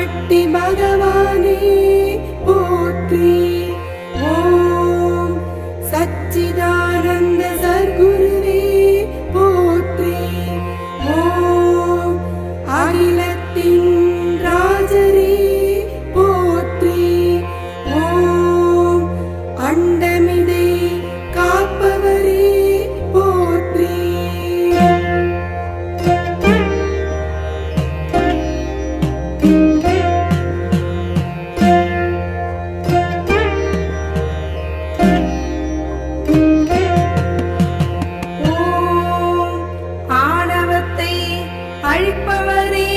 ஆதிசக்தி பகவானே போற்றி. ஓம் சச்சிதானந்த சர்க்குருவே போற்றி. ஓம் அகிலத்தின் ராஜரே போற்றி. ஓம் அண்டமிதை காப்பவரே போற்றி. ஓம் ஆணவத்தை அழிப்பவரே